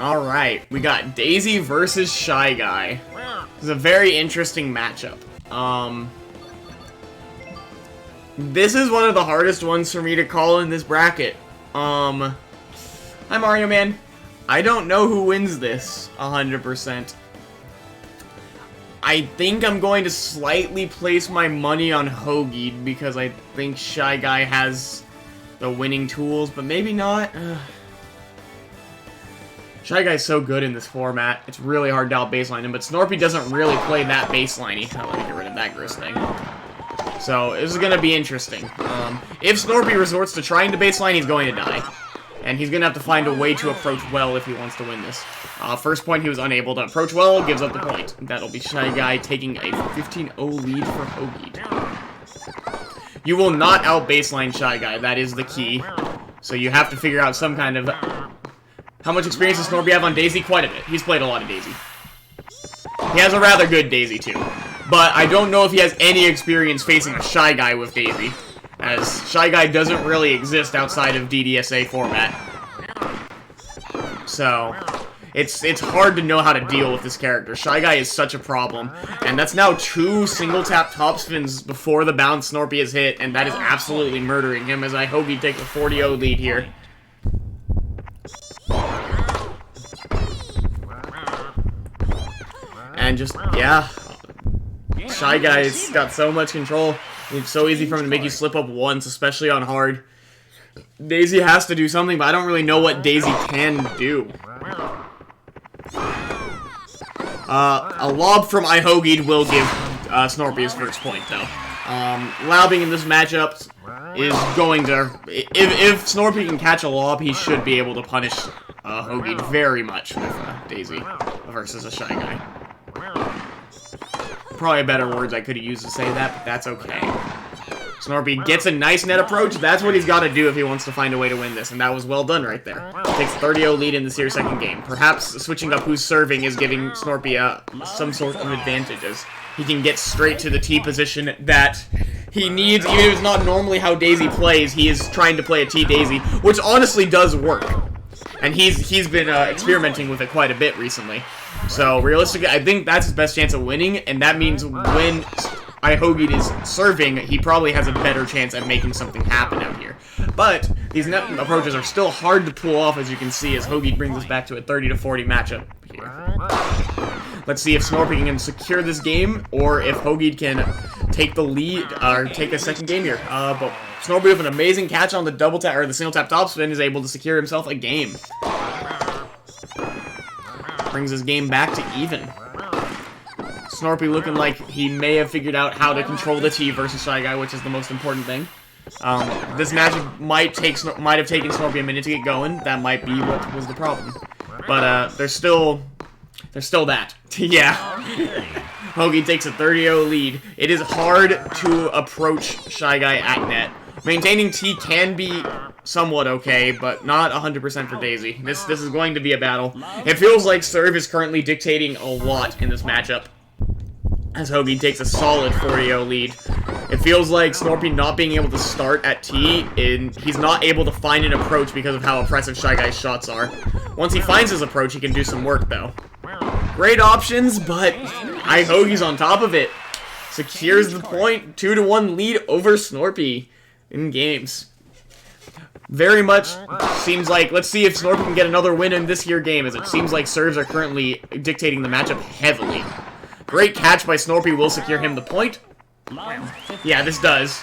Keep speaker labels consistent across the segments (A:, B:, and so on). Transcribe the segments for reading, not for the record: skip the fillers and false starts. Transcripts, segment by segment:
A: Alright, we got Daisy versus Shy Guy. This is a very interesting matchup. This is one of the hardest ones for me to call in this bracket. Hi Mario Man. I don't know who wins this 100%. I think I'm going to slightly place my money on Ihoagied because I think Shy Guy has the winning tools, but maybe not. Shy Guy's so good in this format, it's really hard to out-baseline him, but Snorpy doesn't really play that baseline-y. Oh, let me get rid of that gross thing. So, this is going to be interesting. If Snorpy resorts to trying to baseline, he's going to die. And he's going to have to find a way to approach well if he wants to win this. First point, he was unable to approach well, gives up the point. That'll be Shy Guy taking a 15-0 lead for Ihoagied. You will not out-baseline Shy Guy, that is the key. So you have to figure out some kind of... How much experience does Snorpy have on Daisy? Quite a bit. He's played a lot of Daisy. He has a rather good Daisy, too. But I don't know if he has any experience facing a Shy Guy with Daisy, as Shy Guy doesn't really exist outside of DDSA format. So, it's hard to know how to deal with this character. Shy Guy is such a problem, and that's now 2 single-tap topspins before the bounce Snorpy is hit, and that is absolutely murdering him, as Ihoagied takes a 40-0 lead here. And just, yeah, Shy Guy's got so much control. It's so easy for him to make you slip up once, especially on hard. Daisy has to do something, but I don't really know what Daisy can do. A lob from Ihoagied will give Snorpy his first point, though. Lobbing in this matchup is going to... If Snorpy can catch a lob, he should be able to punish Ihoagied very much with Daisy versus a Shy Guy. Probably better words I could have used to say that, but that's okay. Snorpy gets a nice net approach. That's what he's got to do if he wants to find a way to win this, and that was well done right there. Takes 30-0 lead in this here second game. Perhaps switching up who's serving is giving Snorpy some sort of advantage, as he can get straight to the T position that he needs. Even if it's not normally how Daisy plays, he is trying to play a T Daisy, which honestly does work. And he's been experimenting with it quite a bit recently. So, realistically, I think that's his best chance of winning, and that means when Ihoagied is serving, he probably has a better chance at making something happen out here. But these net approaches are still hard to pull off, as you can see, as Ihoagied brings us back to a 30-40 matchup here. Let's see if Snorpy can secure this game, or if Ihoagied can take the lead, or take a second game here. But Snorpy with an amazing catch on the double tap, or the single tap topspin, is able to secure himself a game. Brings his game back to even. Snorpy looking like he may have figured out how to control the T versus Shy Guy, which is the most important thing. This match might have taken Snorpy a minute to get going. That might be what was the problem. But there's still that. Yeah. Ihoagied takes a 30-0 lead. It is hard to approach Shy Guy at net. Maintaining T can be somewhat okay, but not 100% for Daisy. This is going to be a battle. It feels like serve is currently dictating a lot in this matchup, as Ihoagied takes a solid 40-0 lead. It feels like Snorpy not being able to start at T, and he's not able to find an approach because of how oppressive Shy Guy's shots are. Once he finds his approach, he can do some work, though. Great options, but Ihoagie's on top of it. Secures the point, 2-1 lead over Snorpy in games. Very much seems like, let's see if Snorpy can get another win in this here game, as it seems like serves are currently dictating the matchup heavily. Great catch by Snorpy will secure him the point. Yeah, this does.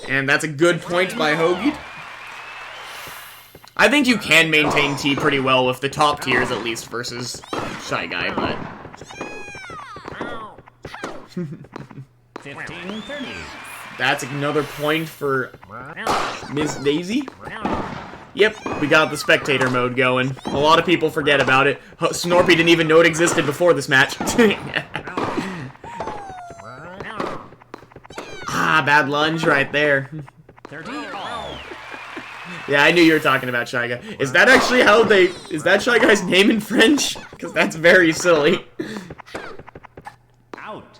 A: And that's a good point by Ihoagied. I think you can maintain T pretty well with the top tiers, at least, versus Shy Guy, but...
B: 15-30.
A: That's another point for Miss Daisy. Yep, we got the spectator mode going. A lot of people forget about it. Snorpy didn't even know it existed before this match. Ah, bad lunge right there.
B: 13.
A: Yeah, I knew you were talking about Shy Guy. Is that actually how they... Is that Shy Guy's name in French? Because that's very silly.
B: Out.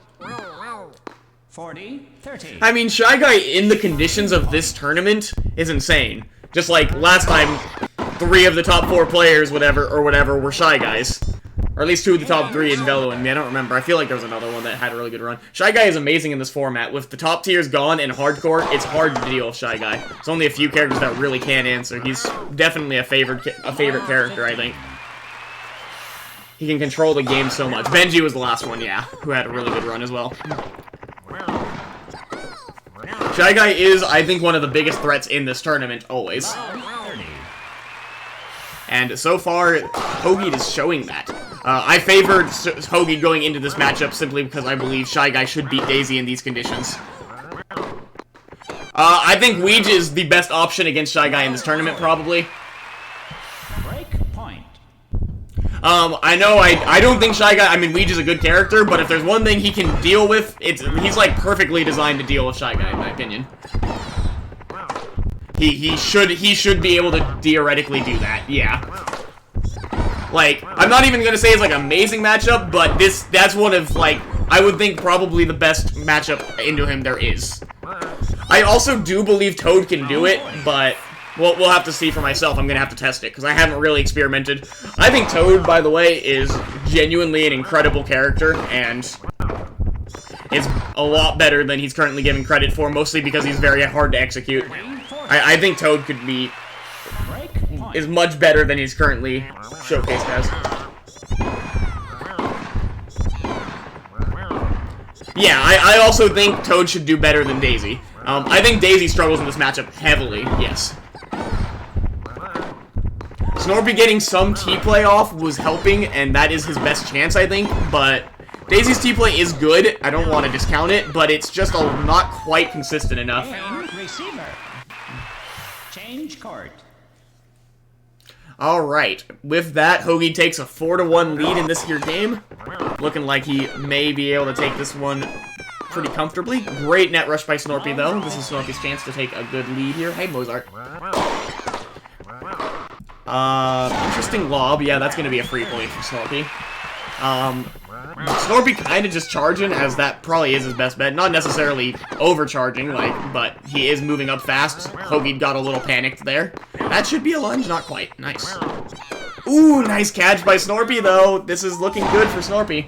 B: 40-30.
A: I mean, Shy Guy in the conditions of this tournament is insane. Just like last time, 3 of the top 4 players, whatever, were Shy Guys. Or at least 2 of the top 3 in Velo and me. I don't remember. I feel like there was another one that had a really good run. Shy Guy is amazing in this format. With the top tiers gone and hardcore, it's hard to deal with Shy Guy. There's only a few characters that really can answer. He's definitely a favorite character, I think. He can control the game so much. Benji was the last one, yeah, who had a really good run as well. Shy Guy is, I think, one of the biggest threats in this tournament, always. And so far, Ihoagied is showing that. I favored Ihoagied going into this matchup simply because I believe Shy Guy should beat Daisy in these conditions. I think Ouija is the best option against Shy Guy in this tournament, probably. I know I don't think Shy Guy, I mean, Ouija's a good character, but if there's one thing he can deal with, he's like perfectly designed to deal with Shy Guy, in my opinion. He should be able to theoretically do that, yeah. Like, I'm not even gonna say it's like an amazing matchup, but that's one of, like, I would think probably the best matchup into him there is. I also do believe Toad can do it, but we'll have to see for myself. I'm gonna have to test it, because I haven't really experimented. I think Toad, by the way, is genuinely an incredible character, and is a lot better than he's currently given credit for, mostly because he's very hard to execute. I think Toad could be... is much better than he's currently showcased as. Yeah, I also think Toad should do better than Daisy. I think Daisy struggles in this matchup heavily, yes. Snorpy getting some T-play off was helping, and that is his best chance, I think, but Daisy's T-play is good. I don't want to discount it, but it's just not quite consistent enough.
B: Receiver. Change court.
A: Alright, with that, Ihoagied takes a 4-1 lead in this here game. Looking like he may be able to take this one pretty comfortably. Great net rush by Snorpy, though. This is Snorpy's chance to take a good lead here. Hey, Mozart. Interesting lob. Yeah, that's going to be a free point for Snorpy. Snorpy kind of just charging, as that probably is his best bet. Not necessarily overcharging, but he is moving up fast. Ihoagied got a little panicked there. That should be a lunge, not quite. Nice. Ooh, nice catch by Snorpy, though. This is looking good for Snorpy.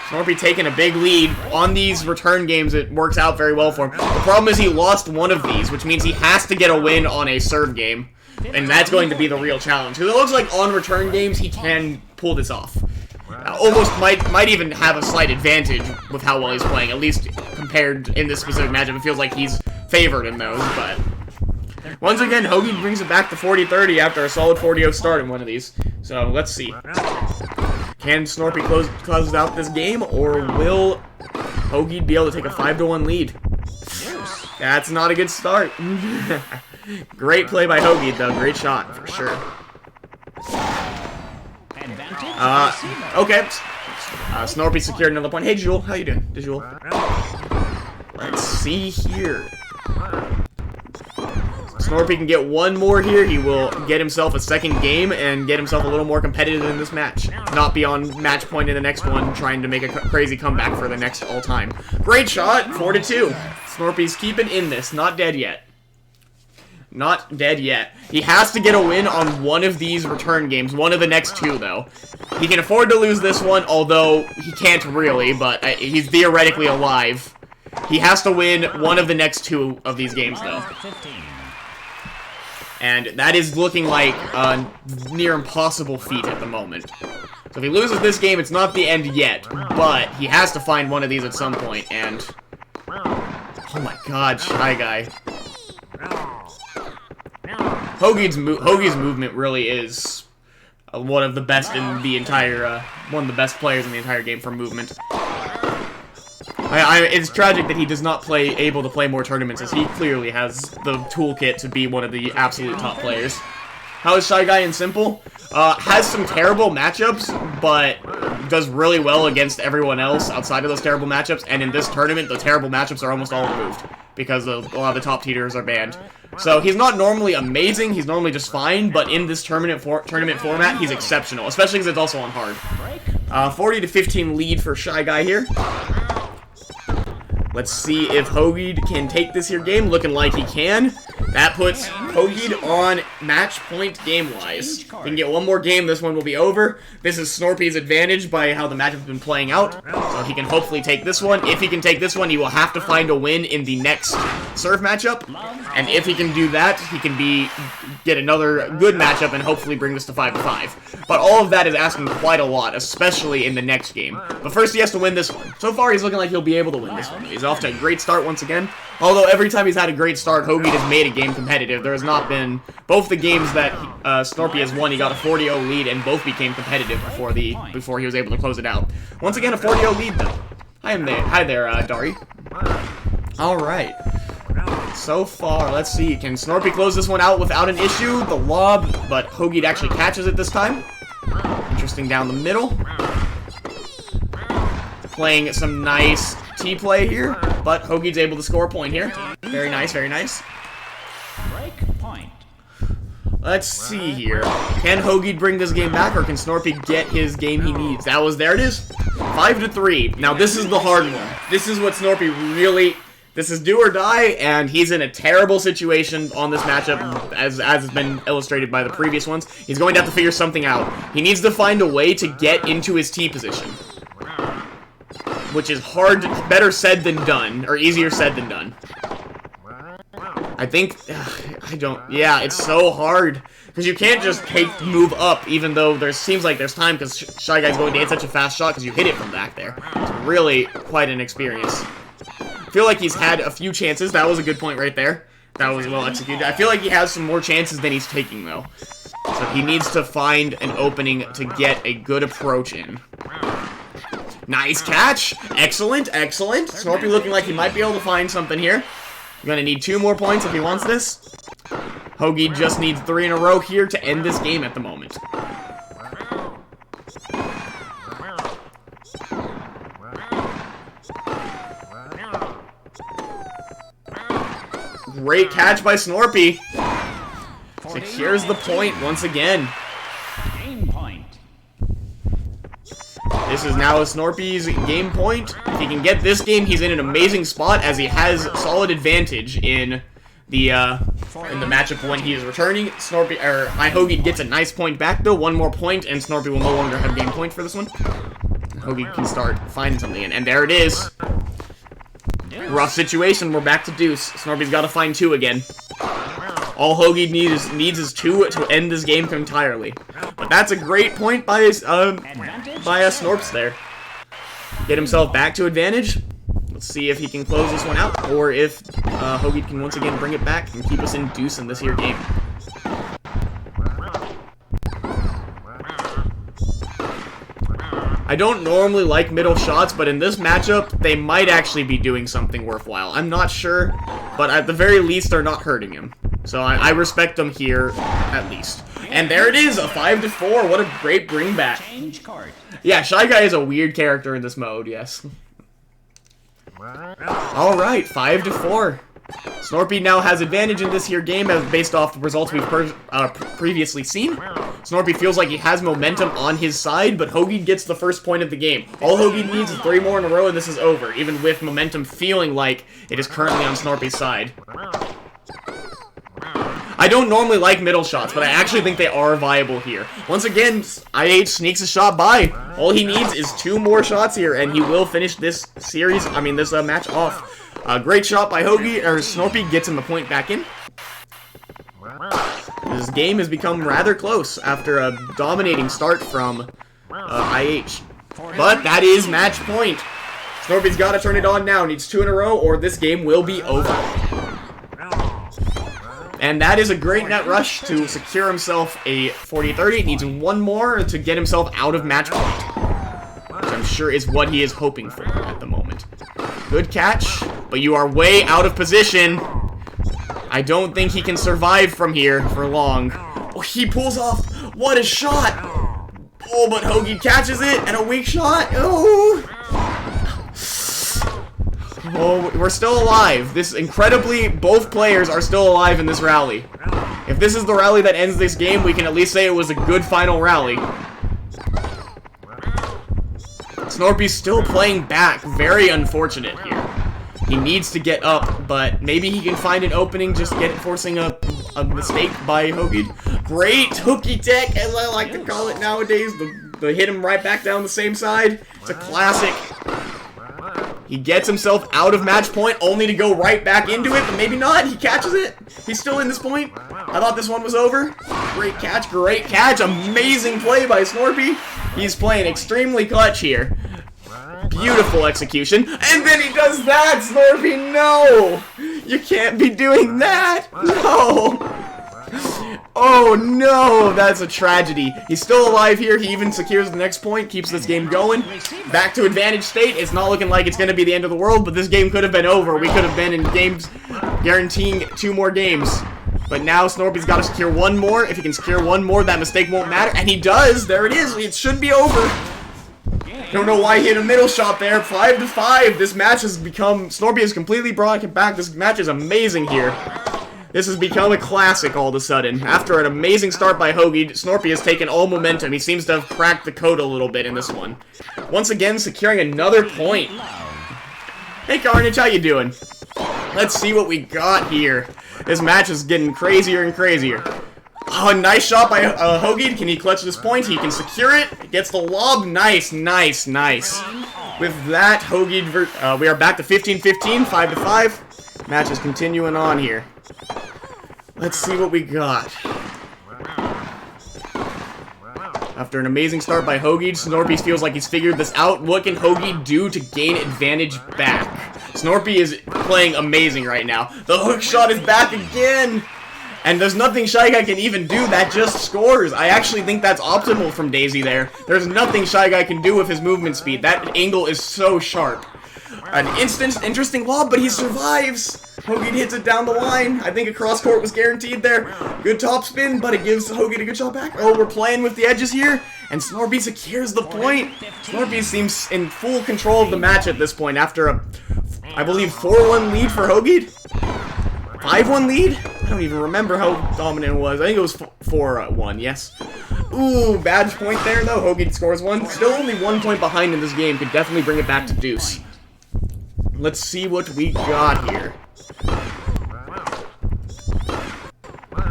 A: Snorpy taking a big lead. On these return games, it works out very well for him. The problem is he lost one of these, which means he has to get a win on a serve game. And that's going to be the real challenge. Because it looks like on return games, he can pull this off. Almost might even have a slight advantage with how well he's playing. At least compared in this specific matchup, it feels like he's favored in those. But once again, Ihoagied brings it back to 40-30 after a solid 40-0 start in one of these. So let's see. Can Snorpy close out this game, or will Ihoagied be able to take a 5-1 lead? That's not a good start. Great play by Ihoagied, though. Great shot, for sure. Okay. Snorpy secured another point. Hey, Jewel. How you doing? Jewel. Let's see here. Snorpy can get one more here. He will get himself a second game and get himself a little more competitive in this match. Not be on match point in the next one, trying to make a crazy comeback for the next all-time. Great shot. 4-2. Snorpy's keeping in this. Not dead yet. Not dead yet. He has to get a win on one of these return games. One of the next 2, though. He can afford to lose this one, although he can't really, but he's theoretically alive. He has to win one of the next 2 of these games, though. And that is looking like a near impossible feat at the moment. So if he loses this game, it's not the end yet, but he has to find one of these at some point, and... oh my god, Shy Guy. Ihoagied's movement really is one of the best in the entire, one of the best players in the entire game for movement. It's tragic that he does not able to play more tournaments, as he clearly has the toolkit to be one of the absolute top players. How is Shy Guy in Simple? Has some terrible matchups, but does really well against everyone else outside of those terrible matchups, and in this tournament, the terrible matchups are almost all removed, because a lot of the top tiers are banned. So he's not normally amazing, he's normally just fine, but in this tournament format, he's exceptional, especially because it's also on hard. 40-15 lead for Shy Guy here. Let's see if Ihoagied can take this here game. Looking like he can. That puts Ihoagied on match point game-wise. If he can get one more game, this one will be over. This is Snorpy's advantage by how the matchup's been playing out. So he can hopefully take this one. If he can take this one, he will have to find a win in the next serve matchup. And if he can do that, he can get another good matchup and hopefully bring this to 5-5. But all of that is asking quite a lot, especially in the next game. But first he has to win this one. So far he's looking like he'll be able to win this one. He's off to a great start once again. Although every time he's had a great start, Ihoagied has made a game competitive. There has not been... Both the games that Snorpy has won, he got a 40-0 lead, and both became competitive before he was able to close it out. Once again, a 40-0 lead, though. Hi there, Dari. Alright. So far, let's see. Can Snorpy close this one out without an issue? The lob, but Ihoagied actually catches it this time. Interesting down the middle. Playing some nice T-play here, but Ihoagied's able to score a point here. Very nice, very nice.
B: Break point.
A: Let's see here. Can Ihoagied bring this game back, or can Snorpy get his game he needs? There it is. 5-3. Now, this is the hard one. This is what Snorpy really... This is do or die, and he's in a terrible situation on this matchup, as has been illustrated by the previous ones. He's going to have to figure something out. He needs to find a way to get into his T position. Which is better said than done, or easier said than done. I think, yeah, it's so hard. Because you can't just move up, even though seems like there's time, because Shy Guy's going to hit such a fast shot, because you hit it from back there. It's really quite an experience. I feel like he's had a few chances. That was a good point right there. That was well executed. I feel like he has some more chances than he's taking, though. So he needs to find an opening to get a good approach in. Nice catch! Excellent, excellent. Snorpy looking like he might be able to find something here. Gonna need 2 more points if he wants this. Ihoagied just needs 3 in a row here to end this game at the moment. Great catch by Snorpy. Secures the point once again.
B: Game point.
A: This is now Snorpy's game point. If he can get this game, he's in an amazing spot, as he has solid advantage in the matchup when he is returning. Ihoagied gets a nice point back though. 1 more point, and Snorpy will no longer have game point for this one. Ihoagied can start finding something in, and there it is. Rough situation. We're back to deuce. Snorpy's got to find 2 again. All Ihoagied needs is 2 to end this game entirely. But that's a great point by Snorps there. Get himself back to advantage. Let's see if he can close this one out, or if Ihoagied can once again bring it back and keep us in deuce in this here game. I don't normally like middle shots, but in this matchup, they might actually be doing something worthwhile. I'm not sure, but at the very least, they're not hurting him. So I respect them here, at least. And there it is, a 5-4. What a great bring back. Yeah, Shy Guy is a weird character in this mode, yes. Alright, 5-4. Snorpy now has advantage in this here game based off the results we've previously seen. Snorpy feels like he has momentum on his side, but Ihoagied gets the first point of the game. All Ihoagied needs is 3 more in a row and this is over, even with momentum feeling like it is currently on Snorpy's side. I don't normally like middle shots, but I actually think they are viable here. Once again, IH sneaks a shot by. All he needs is 2 more shots here, and he will finish this match off. Great shot by Snorpy gets him a point back in. This game has become rather close after a dominating start from IH. But that is match point. Snorpy's got to turn it on now. Needs 2 in a row, or this game will be over. And that is a great net rush to secure himself a 40-30. Needs 1 more to get himself out of match point, which I'm sure is what he is hoping for at the moment. Good catch, but you are way out of position. I don't think he can survive from here for long. Oh, he pulls off. What a shot! Oh, but Ihoagied catches it, and a weak shot. Oh! Oh, we're still alive. Both players are still alive in this rally. If this is the rally that ends this game, we can at least say it was a good final rally. Snorpy's still playing back. Very unfortunate here. He needs to get up, but maybe he can find an opening, just forcing a mistake by Ihoagied. Great hooky tech, as I like to call it nowadays. The hit him right back down the same side. It's a classic. He gets himself out of match point, only to go right back into it, but maybe not. He catches it. He's still in this point. I thought this one was over. Great catch, great catch. Amazing play by Snorpy. He's playing extremely clutch here. Beautiful execution. And then he does that, Snorpy. No! You can't be doing that. No! Oh no, that's a tragedy. He's still alive here. He even secures the next point, keeps this game going. Back to advantage state. It's not looking like it's going to be the end of the world, but this game could have been over. We could have been in games guaranteeing 2 more games. But now Snorpy's got to secure 1 more. If he can secure 1 more, that mistake won't matter. And he does. There it is. It should be over. Don't know why he hit a middle shot there. 5-5. This match has become... Snorpy has completely brought it back. This match is amazing here. This has become a classic all of a sudden. After an amazing start by Ihoagied, Snorpy has taken all momentum. He seems to have cracked the code a little bit in this one. Once again, securing another point. Hey Carnage, how you doing? Let's see what we got here. This match is getting crazier and crazier. Oh, nice shot by Ihoagied. Can he clutch this point? He can secure it. Gets the lob. Nice, nice, nice. With that, Ihoagied, we are back to 15-15, 5-5. Match is continuing on here. Let's see what we got. After an amazing start by Ihoagied, Snorpy feels like he's figured this out. What can Ihoagied do to gain advantage back? Snorpy is playing amazing right now. The hook shot is back again! And there's nothing Shy Guy can even do, that just scores. I actually think that's optimal from Daisy there. There's nothing Shy Guy can do with his movement speed. That angle is so sharp. An interesting lob, but he survives. Ihoagied hits it down the line. I think a cross court was guaranteed there. Good top spin, but it gives Ihoagied a good shot back. Oh, we're playing with the edges here, and Snorpy secures the point. Snorpy seems in full control of the match at this point after a, I believe, 4-1 lead for Ihoagied. 5-1 lead? I don't even remember how dominant it was. I think it was 4-1, yes. Ooh, badge point there, though. Ihoagied scores 1. Still only 1 point behind in this game. Could definitely bring it back to deuce. Let's see what we got here.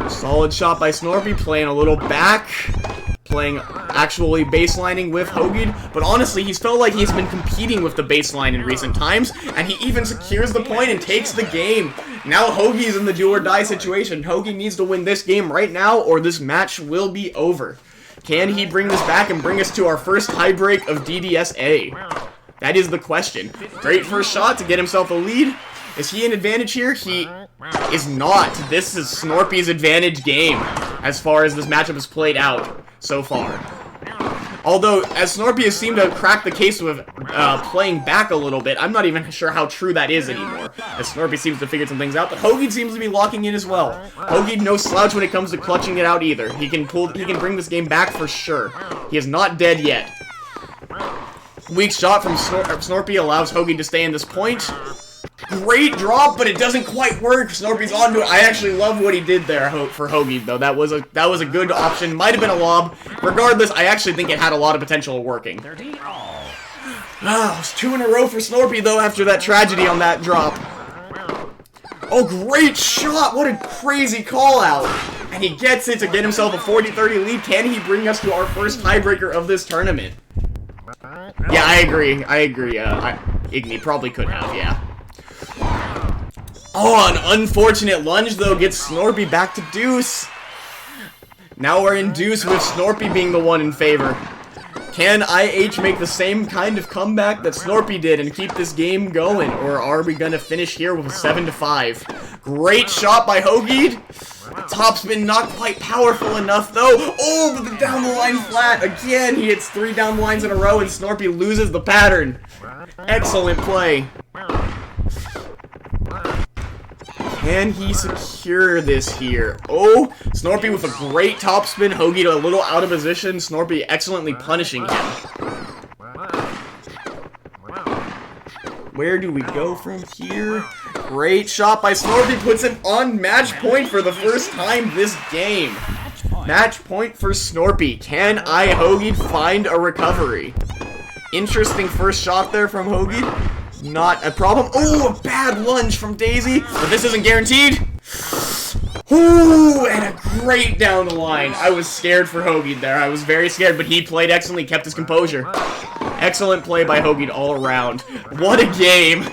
A: Solid shot by Snorpy, playing a little back. Playing actually baselining with Ihoagied, but honestly, he's felt like he's been competing with the baseline in recent times, and he even secures the point and takes the game. Now Ihoagie's in the do or die situation. Ihoagied needs to win this game right now, or this match will be over. Can he bring this back and bring us to our first tiebreak of DDSA? That is the question. Great first shot to get himself a lead. Is he in advantage here? He is not. This is Snorpy's advantage game, as far as this matchup has played out so far. Although, as Snorpy has seemed to crack the case with playing back a little bit, I'm not even sure how true that is anymore, as Snorpy seems to figure some things out, but Ihoagied seems to be locking in as well. Ihoagied no slouch when it comes to clutching it out either. He can bring this game back for sure. He is not dead yet. Weak shot from Snorpy allows Ihoagied to stay in this point. Great drop, but it doesn't quite work. Snorpy's onto it. I actually love what he did there for Ihoagied, though. That was a good option. Might have been a lob. Regardless, I actually think it had a lot of potential of working. It's 2 in a row for Snorpy, though, after that tragedy on that drop. Oh, great shot! What a crazy call-out! And he gets it to get himself a 40-30 lead. Can he bring us to our first tiebreaker of this tournament? Yeah, I agree. Igni probably could have, yeah. Oh, an unfortunate lunge, though, gets Snorpy back to deuce. Now we're in deuce with Snorpy being the one in favor. Can IH make the same kind of comeback that Snorpy did and keep this game going? Or are we going to finish here with a 7-5? Great shot by Ihoagied. Topspin not quite powerful enough, though. Oh, but the down the line flat. Again, he hits 3 down the lines in a row and Snorpy loses the pattern. Excellent play. Can he secure this here? Oh, Snorpy with a great topspin. Ihoagied a little out of position. Snorpy excellently punishing him. Where do we go from here? Great shot by Snorpy. Puts him on match point for the first time this game. Match point for Snorpy. Can Ihoagied find a recovery? Interesting first shot there from Ihoagied. Not a problem. Oh, a bad lunge from Daisy, but this isn't guaranteed. Ooh, and a great down the line. I was scared for Ihoagied there. I was very scared, but he played excellently, kept his composure. Excellent play by Ihoagied all around. What a game.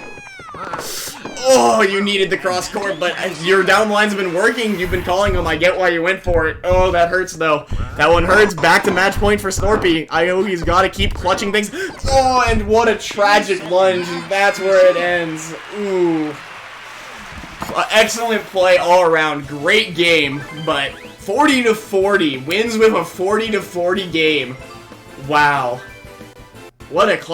A: Oh, you needed the cross court, but your down lines have been working. You've been calling them. I get why you went for it. Oh, that hurts, though. That one hurts. Back to match point for Snorpy. Ihoagie's got to keep clutching things. Oh, and what a tragic lunge. That's where it ends. Ooh. Excellent play all around. Great game, but 40-40. Wins with a 40-40 game. Wow. What a class.